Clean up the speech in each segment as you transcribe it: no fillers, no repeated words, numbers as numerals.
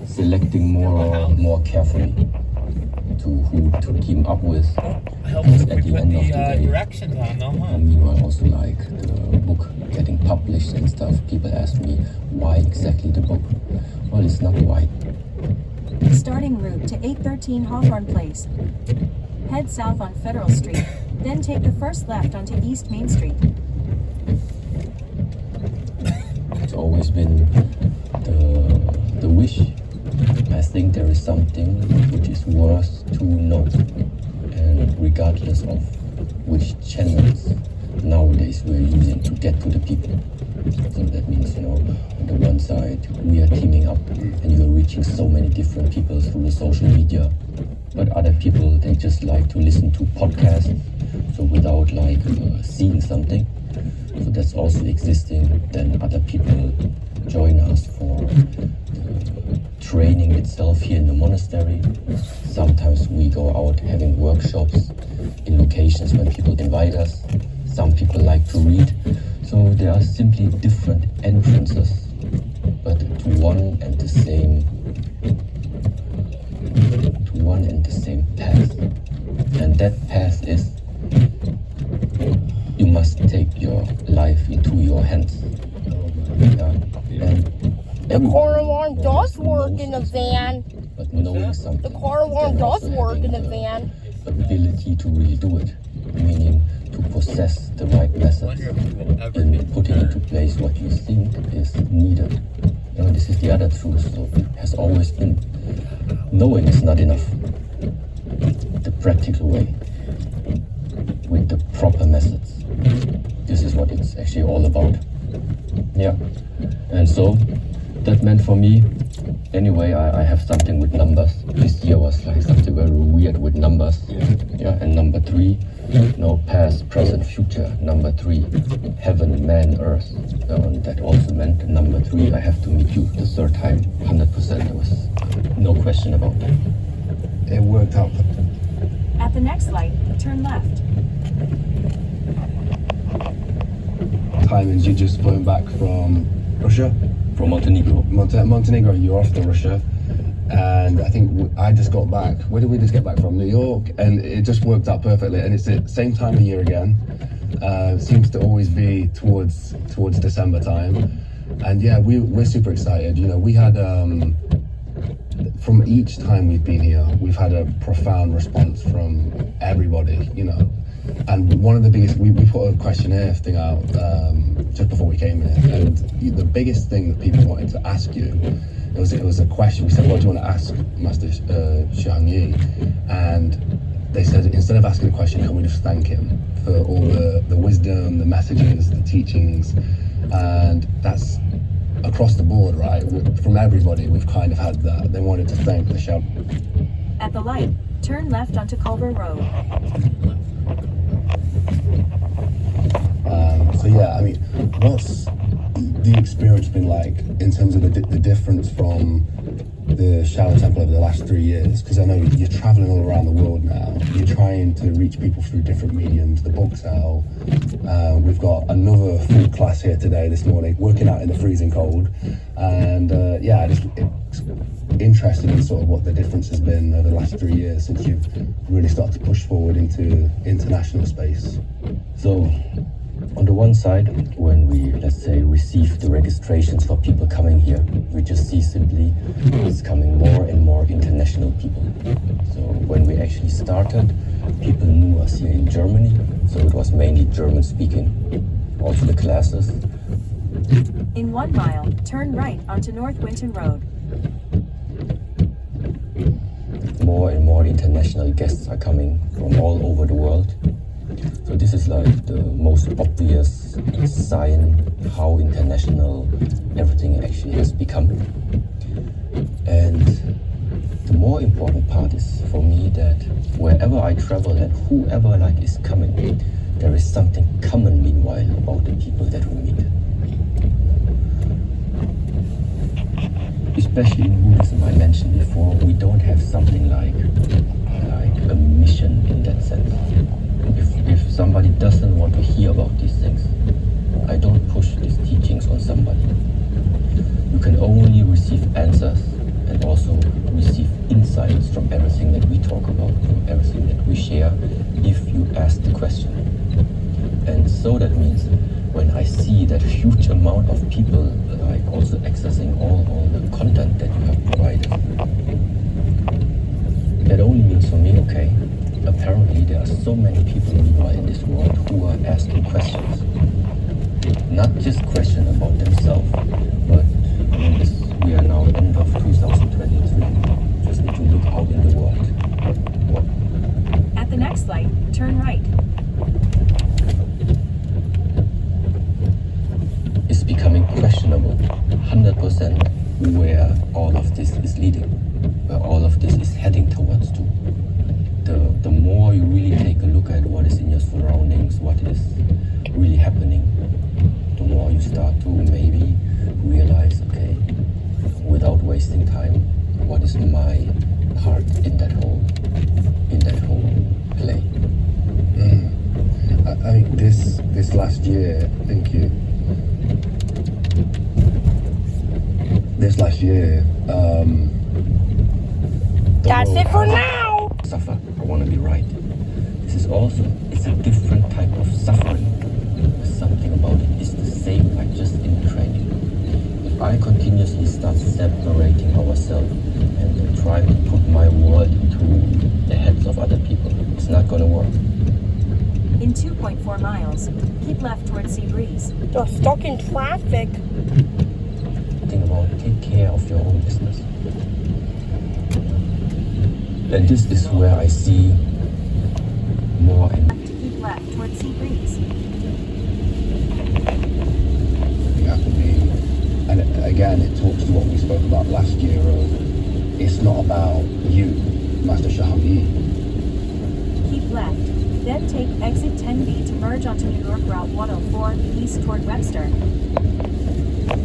selecting more carefully to who to team up with. Because at the end of the day, meanwhile also like the book getting published and stuff, people ask me why exactly the book. Well, it's not why. Starting route to 813 Hawthorne Place. Head south on Federal Street, then take the first left onto East Main Street. It's always been the wish. I think there is something which is worth to know, and regardless of which channels nowadays we're using to get to the people. So that means, on the one side we are teaming up and you are reaching so many different people through the social media, but other people, they just like to listen to podcasts, so without seeing something. So that's also existing. Then other people join us for the training itself here in the monastery. Sometimes we go out having workshops in locations when people invite us. Some people like to read. So there are simply different entrances, but to one and the same path. And that path is, you must take your life into your hands. The car alarm does work in the van. But knowing something. The car alarm does work in the van. Ability to really do it, meaning to possess the right methods in putting into place what you think is needed. This is the other truth. So it has always been, knowing is not enough. The practical way, with the proper methods. This is what it's actually all about. Yeah. And so that meant for me, anyway, I have something with numbers. This year was like something very weird with numbers. Yeah. And number 3, past, present, future. Number 3, heaven, man, earth. And that also meant number 3, I have to meet you the third time, 100%. There was no question about that. It worked out. At the next light, turn left. Timings, you just flown back from Russia? From Montenegro. Montenegro, you're off to Russia. And I think I just got back. Where did we just get back from? New York. And it just worked out perfectly. And it's the same time of year again. Seems to always be towards December time. And yeah, we're super excited. We had, from each time we've been here, we've had a profound response from everybody, And one of the biggest, we put a questionnaire thing out just before we came in, and the biggest thing that people wanted to ask you, it was a question. We said, what do you want to ask Master Shang Yi? And they said, instead of asking a question, can we just thank him for all the wisdom, the messages, the teachings? And that's across the board, right? From everybody, we've kind of had that. They wanted to thank the Shao. At the light, turn left onto Culver Road. So yeah, I mean, what's the experience been like in terms of the difference from the Shaolin Temple over the last 3 years? Because I know you're traveling all around the world now. You're trying to reach people through different mediums. The book's out. We've got another full class here today, this morning, working out in the freezing cold. And yeah, it's interested in sort of what the difference has been over the last 3 years since you've really started to push forward into international space. So, on the one side, when we, let's say, receive the registrations for people coming here, we just see simply it's coming more and more international people. So when we actually started, people knew us here in Germany, so it was mainly German speaking. Also the classes. In 1 mile, turn right onto North Winton Road. More and more international guests are coming from all over the world. So this is like the most obvious sign how international everything actually has become. And the more important part is for me that wherever I travel and whoever is coming, there is something common meanwhile about the people that we meet. Especially in Buddhism, I mentioned before, we don't have something like a mission in that sense. If somebody doesn't want to hear about these things, I don't push these teachings on somebody. You can only receive answers and also insights from everything that we talk about, from everything that we share, if you ask the question. And so that means when I see that huge amount of people like also accessing all the content that you have provided, that only means for me, okay, apparently there are so many people who are in this world who are asking questions. Not just questions about themselves, but I mean, we are now end of 2023. Just need to look out in the world. At the next light, turn right. It's becoming questionable 100% where all of this is leading, where all of this is heading towards to. The more you really take a look at what is in your surroundings, what is really happening, the more you start to maybe realize, okay, without wasting time, what is my part in that whole play. I think this last year, thank you. This last year, That's it for now. Suffer, I want to be right. This is also, it's a different type of suffering. There's something about it is the same, like just in training. If I continuously start separating ourselves and trying to put my world into the heads of other people, it's not going to work. In 2.4 miles, keep left towards Sea Breeze. They're stuck in traffic. Think about take care of your own business. And this is where I see more and Keep left towards Sea Breeze. you have to be, and again, it talks to what we spoke about last year of, it's not about you, Master Shahangi. Keep left. Then take exit 10B to merge onto New York Route 104 east toward Webster.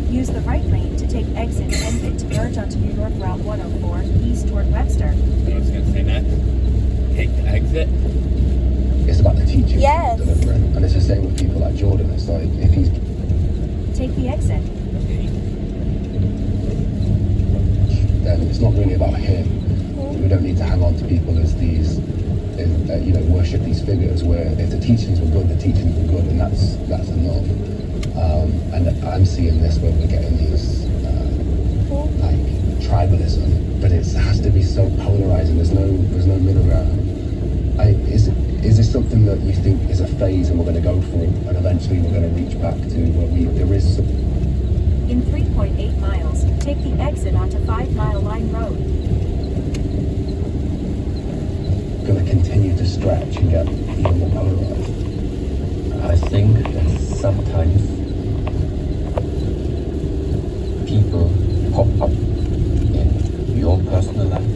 Use the right lane to take exit 10B to merge onto New York Route 104 east toward Webster. I was going to say next. Take the exit. It's about the teaching, Yes. delivering, and it's the same with people like Jordan. It's like if he's Take the exit. then it's not really about him. We don't need to hang on to people as these, worship these figures. Where if the teachings were good, the teachings were good, and that's enough. And I'm seeing this where we're getting these like tribalism, but it has to be so polarizing. There's no middle ground. Is this something that you think is a phase and we're going to go through, and eventually we're going to reach back to where there is some. In 3.8 miles, take the exit onto 5 Mile Line Road. Going to continue to stretch and get even more polarized? I think that sometimes people pop up in your personal life,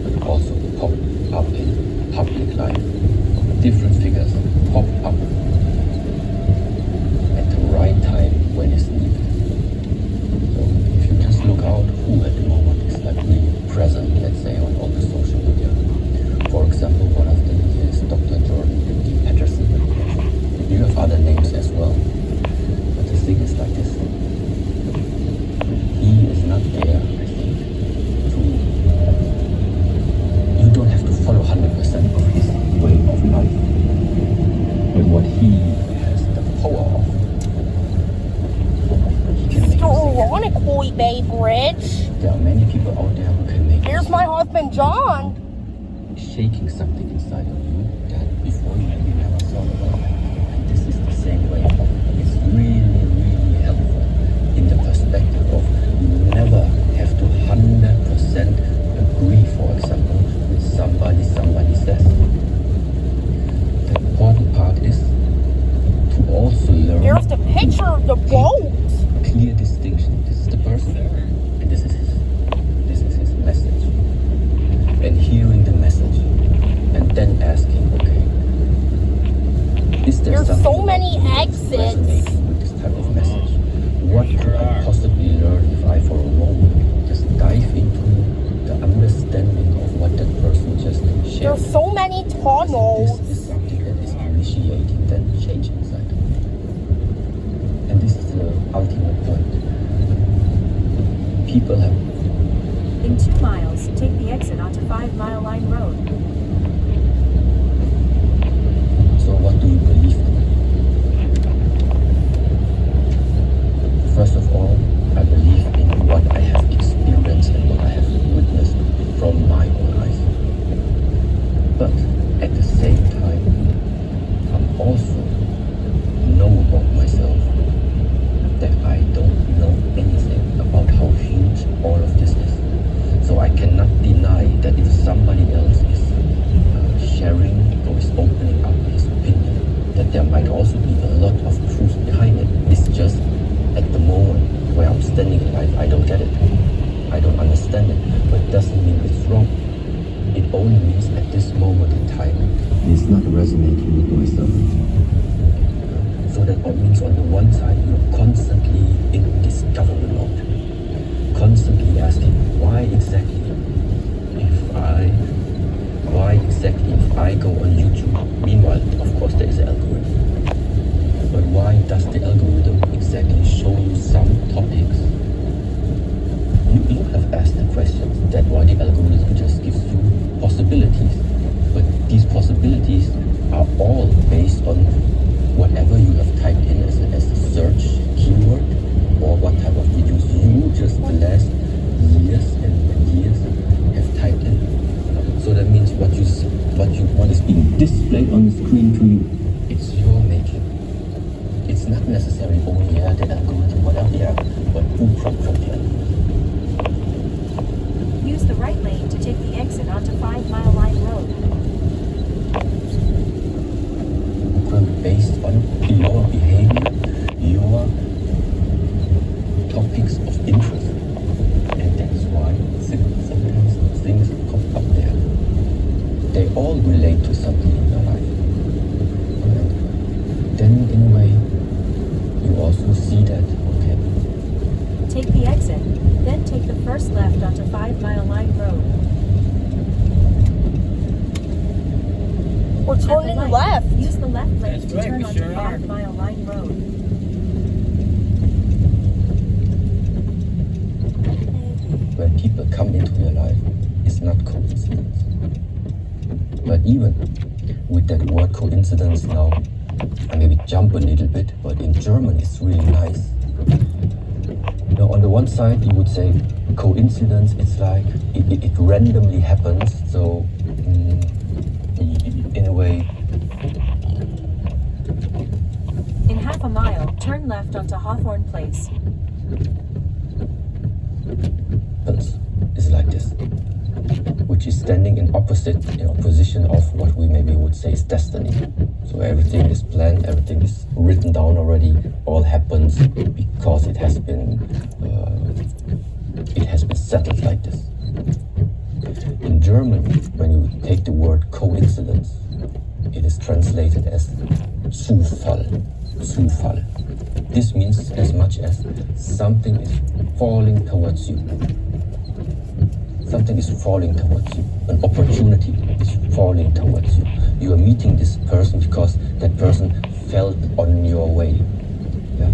but also pop up in public life. Different figures pop up at the right time when it's needed. So if you just look out who at the moment is like really present, let's say on all the social media. For example, one of them is Dr. Jordan Peterson. You have other names as well. But the thing is like this. He is not there, I think, you don't have to follow 100% of his way of life. But what he has the power of, he can make You're on a Koi Bay Bridge. There are many people out there who can make Here's my husband, John. shaking something inside of you that before you maybe never thought about. And this is the same way. It's really, really helpful in the perspective of you never have to 100% agree, for example, with somebody says. The important part is to also learn Here's the picture of the boat. clear distinction. This is the person, and this is his message. And hearing the message, and then asking, okay, is there There's something so many exits. resonating with this type of message? What could I possibly learn if I, for a moment, just dive into the understanding of what that person just shared? There's so many tunnels. This is something that is initiating then change inside. And this is the ultimate point. People have In In 2 miles, take the exit onto 5 Mile Line Road. So what do you believe in? First of all, I believe in what I have experienced and what I have witnessed from my own eyes. But at the same time, I'm also know about myself that I don't know anything about how huge all of this is. So I cannot deny that if somebody else is sharing or is opening up his opinion, that there might also be a lot of truth behind it. It's just at the moment where I'm standing in life, I don't get it. I don't understand it, but it doesn't mean it's wrong. It only means at this moment in time, it's not resonating with myself. So that means on the one side, you're constantly in discovery mode. Constantly asking, why exactly if I go on YouTube? Meanwhile, of course, there is an algorithm. But why does the algorithm exactly show you some topics? You have asked the questions. That's why the algorithm just gives you possibilities. But these possibilities are all based on whatever you have typed in as a search keyword, or what type of videos you just the last years and years have typed in. So that means what is being displayed on the screen to you, it's your making. It's not necessarily only the algorithm, whatever, but who programmed the algorithm. Use the right lane to take the exit onto 5 Mile Line Road. Based on your behavior, your topics of interest. And that's why sometimes things come up there. They all relate to something in your life. And then in a way, you also see that, okay, Take the exit, then take the first left onto 5 Mile Line Road. We're At the turning light, left. use the left lane That's to right, turn we onto sure 5 are. Mile Line Road. when people come into your life, it's not coincidence. But even with that word coincidence now, I maybe jump a little bit, but in German it's really nice. Now, on the one side, you would say coincidence, it's like it randomly happens. So, in a way, In half a mile, turn left onto Hawthorne Place. is like this, which is standing in opposition of what we maybe would say is destiny. So everything is planned, everything is written down already, all happens because it has been settled like this. In German, when you take the word coincidence, it is translated as Zufall. This means as much as something is falling towards you. Something is falling towards you. An opportunity is falling towards you. You are meeting this person because that person fell on your way. Yeah?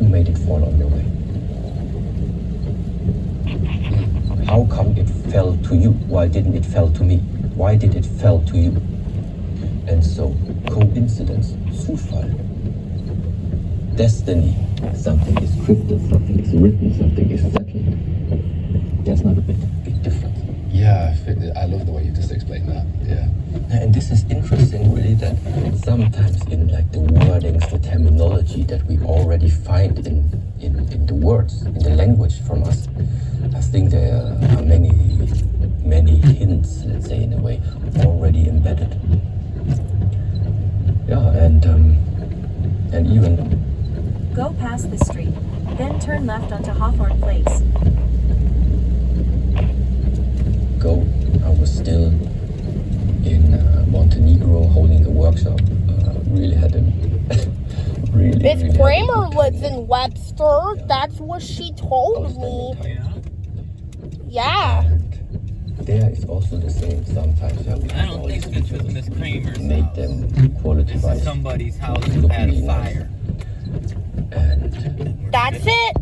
You made it fall on your way. How come it fell to you? Why didn't it fall to me? Why did it fall to you? And so, coincidence, Zufall, destiny, something is scripted, something is written, something is settled. There's not a big difference. Yeah, I love the way you just explained that. Yeah. And this is interesting, really, that sometimes in like the wordings, the terminology that we already find in the words, in the language from us, I think there are many hints, let's say, in a way, already embedded. Yeah, and even Go past the street, then turn left onto Hawthorne Place. I was still in Montenegro holding a workshop. Really had a really. Miss really Kramer had a good lives time in Webster. That's what she told me. Yeah. And there is also the same. Sometimes we I have don't all think these this was pictures, Miss Kramer's make house. them quality This wise. is somebody's house Look who had really a nice. fire. And That's it.